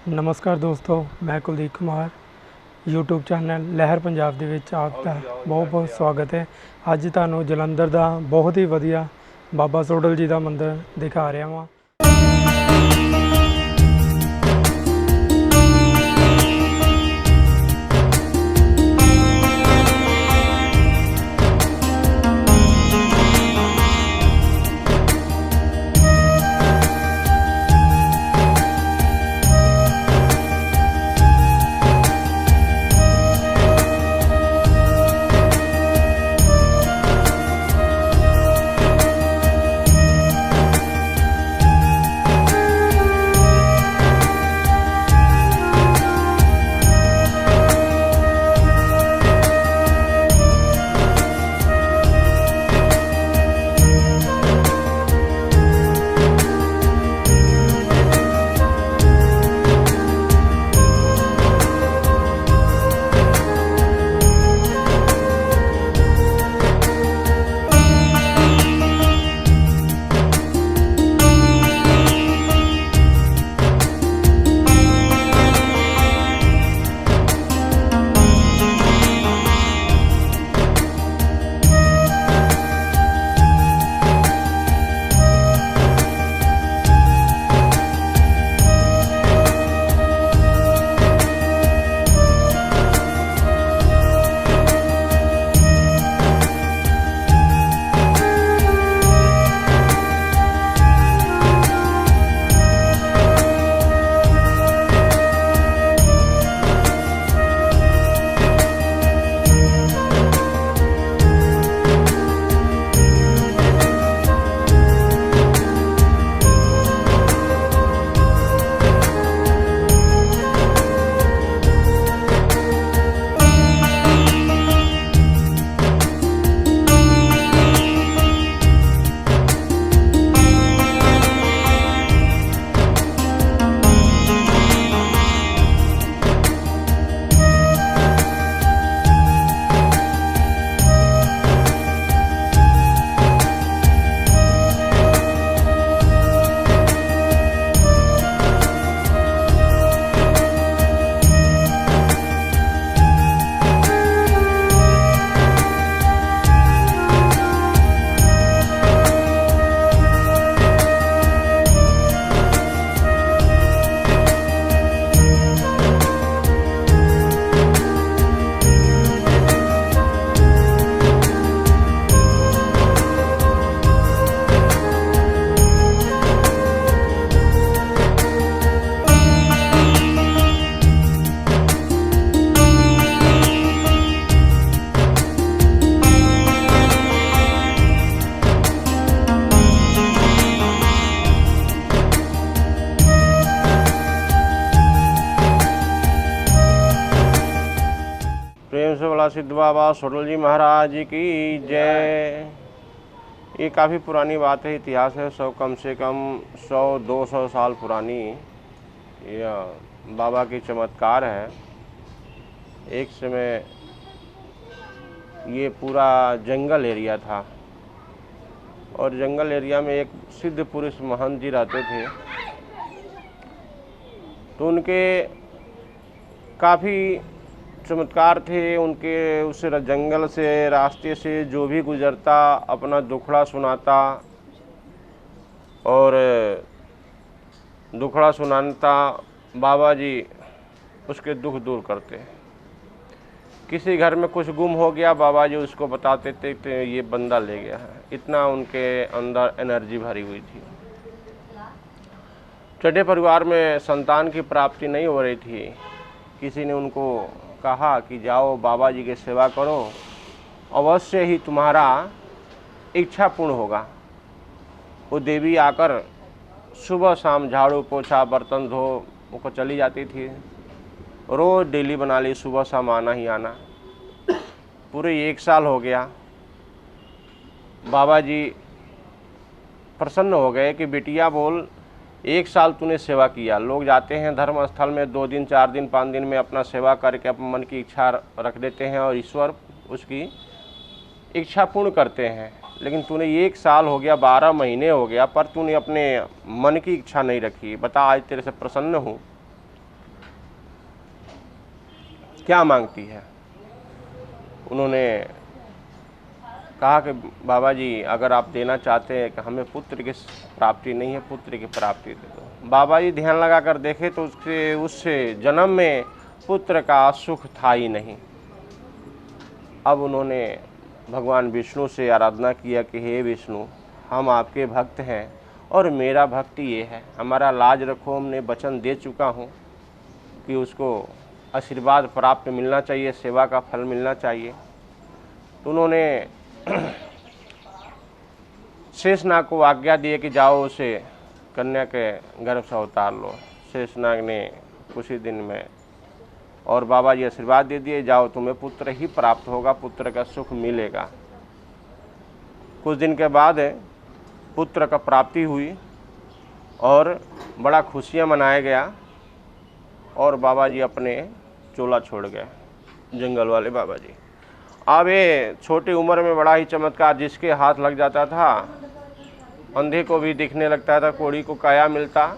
नमस्कार दोस्तों, मैं कुलदीप कुमार यूट्यूब चैनल लहर पंजाब ਦੇ ਵਿੱਚ ਆਪ ਦਾ ਬਹੁਤ ਸਵਾਗਤ ਹੈ। ਅੱਜ ਤੁਹਾਨੂੰ ਜਲੰਧਰ ਦਾ ਬਹੁਤ ਹੀ ਵਧੀਆ ਬਾਬਾ ਸੋਡਲ ਜੀ ਦਾ ਮੰਦਿਰ ਦਿਖਾ ਰਿਹਾ ਹਾਂ। प्रेम से बोला सिद्ध बाबा सोडल जी महाराज की जय। ये काफ़ी पुरानी बात है, इतिहास है। कम से कम 100-200 साल पुरानी यह बाबा की चमत्कार है। एक समय ये पूरा जंगल एरिया था और जंगल एरिया में एक सिद्ध पुरुष महंत जी रहते थे। तो उनके काफ़ी चमत्कार थे। उनके उस जंगल से रास्ते से जो भी गुजरता अपना दुखड़ा सुनाता और दुखड़ा सुनाता बाबा जी उसके दुख दूर करते। किसी घर में कुछ गुम हो गया, बाबा जी उसको बताते थे कि ये बंदा ले गया है। इतना उनके अंदर एनर्जी भरी हुई थी। चड्ढे परिवार में संतान की प्राप्ति नहीं हो रही थी। किसी ने उनको कहा कि जाओ बाबा जी की सेवा करो, अवश्य ही तुम्हारा इच्छा पूर्ण होगा। वो देवी आकर सुबह शाम झाड़ू पोछा बर्तन धो वो चली जाती थी। रोज़ डेली बना ली, सुबह शाम आना ही आना। पूरे 1 साल हो गया। बाबा जी प्रसन्न हो गए कि बिटिया बोल 1 साल तूने सेवा किया। लोग जाते हैं धर्म स्थल में 2 दिन 4 दिन 5 दिन में अपना सेवा करके अपने मन की इच्छा रख देते हैं और ईश्वर उसकी इच्छा पूर्ण करते हैं। लेकिन तूने 1 साल हो गया, 12 महीने हो गया, पर तूने अपने मन की इच्छा नहीं रखी। बता, आज तेरे से प्रसन्न हूँ। क्या मांगती है। उन्होंने कहा कि बाबा जी अगर आप देना चाहते हैं कि हमें पुत्र की प्राप्ति नहीं है, पुत्र की प्राप्ति दे दो। बाबा जी ध्यान लगा कर देखे तो उस जन्म में पुत्र का सुख था ही नहीं। अब उन्होंने भगवान विष्णु से आराधना किया कि हे विष्णु, हम आपके भक्त हैं और मेरा भक्ति ये है, हमारा लाज रखो, हमने वचन दे चुका हूँ कि उसको आशीर्वाद प्राप्त मिलना चाहिए, सेवा का फल मिलना चाहिए। तो उन्होंने शेषनाग को आज्ञा दी कि जाओ उसे कन्या के गर्भ से अवतार लो। शेषनाग ने कुछ ही दिन में, और बाबा जी आशीर्वाद दे दिए, जाओ तुम्हें पुत्र ही प्राप्त होगा, पुत्र का सुख मिलेगा। कुछ दिन के बाद पुत्र का प्राप्ति हुई और बड़ा खुशियाँ मनाया गया और बाबा जी अपने चोला छोड़ गए, जंगल वाले बाबा जी। अब ये छोटी उम्र में बड़ा ही चमत्कार, जिसके हाथ लग जाता था अंधे को भी दिखने लगता था, कोढ़ी को काया मिलता।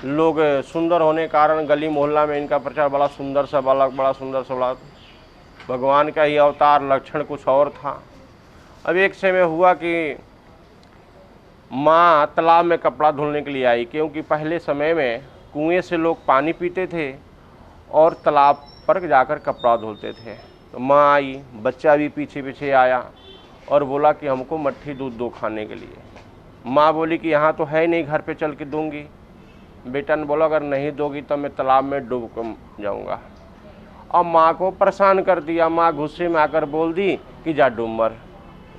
लोग सुंदर होने के कारण गली मोहल्ला में इनका प्रचार, बड़ा सुंदर सा बालक, बड़ा सुंदर सा बालक। भगवान का ही अवतार, लक्षण कुछ और था। अब एक समय हुआ कि माँ तालाब में कपड़ा धुलने के लिए आई, क्योंकि पहले समय में कुएं से लोग पानी पीते थे और तालाब पर जाकर कपड़ा धुलते थे। तो माँ आई, बच्चा भी पीछे पीछे आया और बोला कि हमको मट्ठी दूध दो खाने के लिए। माँ बोली कि यहाँ तो है नहीं, घर पे चल के दूंगी। बेटा ने बोला अगर नहीं दोगी तो मैं तालाब में डूब कर जाऊँगा। अब माँ को परेशान कर दिया। माँ गुस्से में आकर बोल दी कि जा डूब मर।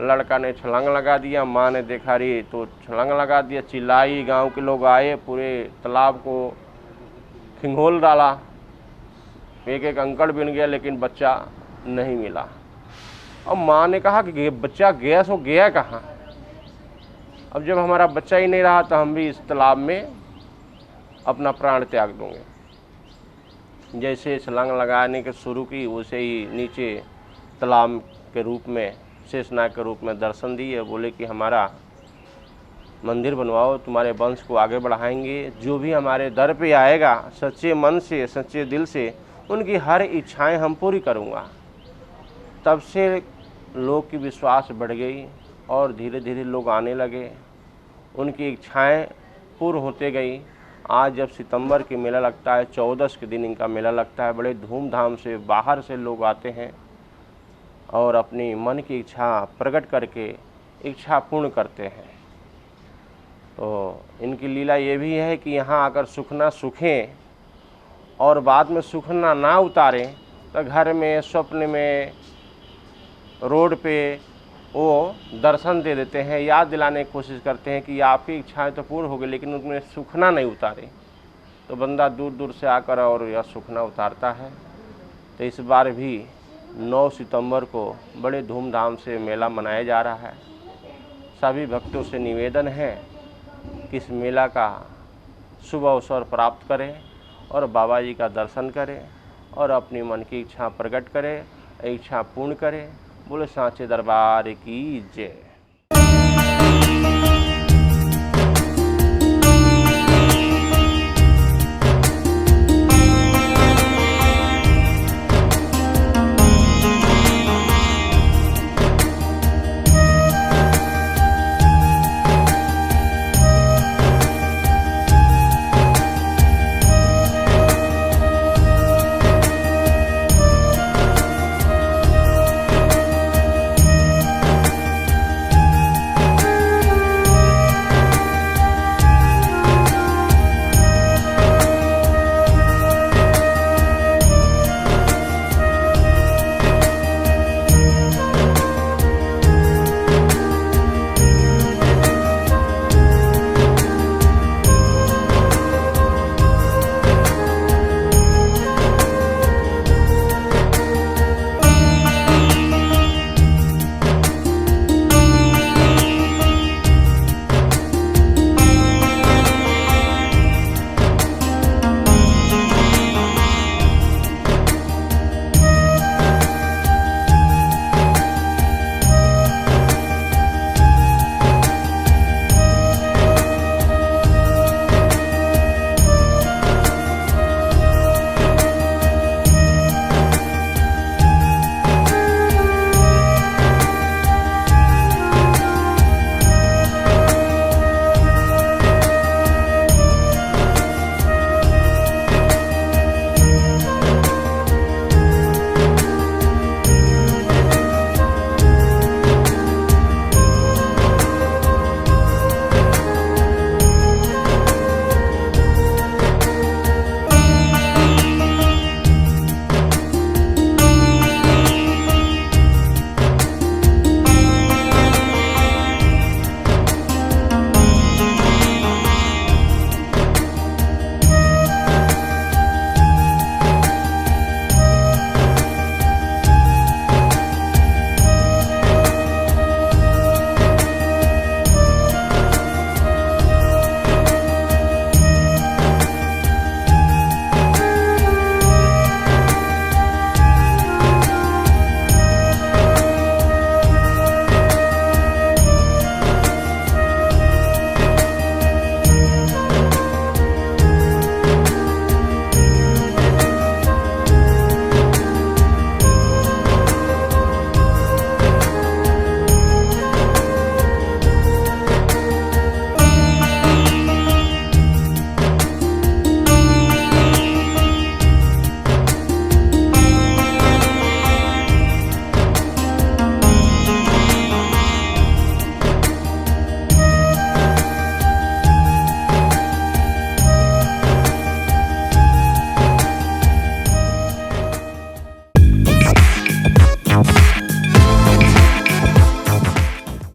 लड़का ने छलांग लगा दिया। माँ ने देखा रे तो छलांग लगा दिया, चिल्लाई। गांव के लोग आए, पूरे तालाब को खिंगोल डाला। एक एक अंकड़ बिन गया, लेकिन बच्चा नहीं मिला। अब माँ ने कहा कि बच्चा गया सो गया कहाँ। अब जब हमारा बच्चा ही नहीं रहा तो हम भी इस तालाब में अपना प्राण त्याग दूंगे। जैसे छलांग लगाने के शुरू की, उसे ही नीचे तालाब के रूप में, शेषनाग के रूप में दर्शन दिए। बोले कि हमारा मंदिर बनवाओ, तुम्हारे वंश को आगे बढ़ाएंगे। जो भी हमारे दर पे आएगा सच्चे मन से, सच्चे दिल से, उनकी हर इच्छाएं हम पूरी करूँगा। तब से लोग की विश्वास बढ़ गई और धीरे धीरे लोग आने लगे, उनकी इच्छाएं पूर्ण होते गई। आज जब सितंबर की मेला लगता है, 14 के दिन इनका मेला लगता है, बड़े धूमधाम से बाहर से लोग आते हैं और अपनी मन की इच्छा प्रकट करके इच्छा पूर्ण करते हैं। तो इनकी लीला ये भी है कि यहाँ आकर सुखना सुखें और बाद में सुखना ना उतारें, तो घर में, स्वप्न में, रोड पे वो दर्शन दे देते हैं, याद दिलाने की कोशिश करते हैं कि आपकी इच्छाएं तो पूर्ण हो गई, लेकिन उनमें सुखना नहीं उतारे। तो बंदा दूर दूर से आकर और यह सुखना उतारता है। तो इस बार भी 9 सितंबर को बड़े धूमधाम से मेला मनाया जा रहा है। सभी भक्तों से निवेदन है कि इस मेला का शुभ अवसर प्राप्त करें और बाबा जी का दर्शन करें और अपनी मन की इच्छा प्रकट करें, इच्छा पूर्ण करें। बोले सांचे दरबार की जय।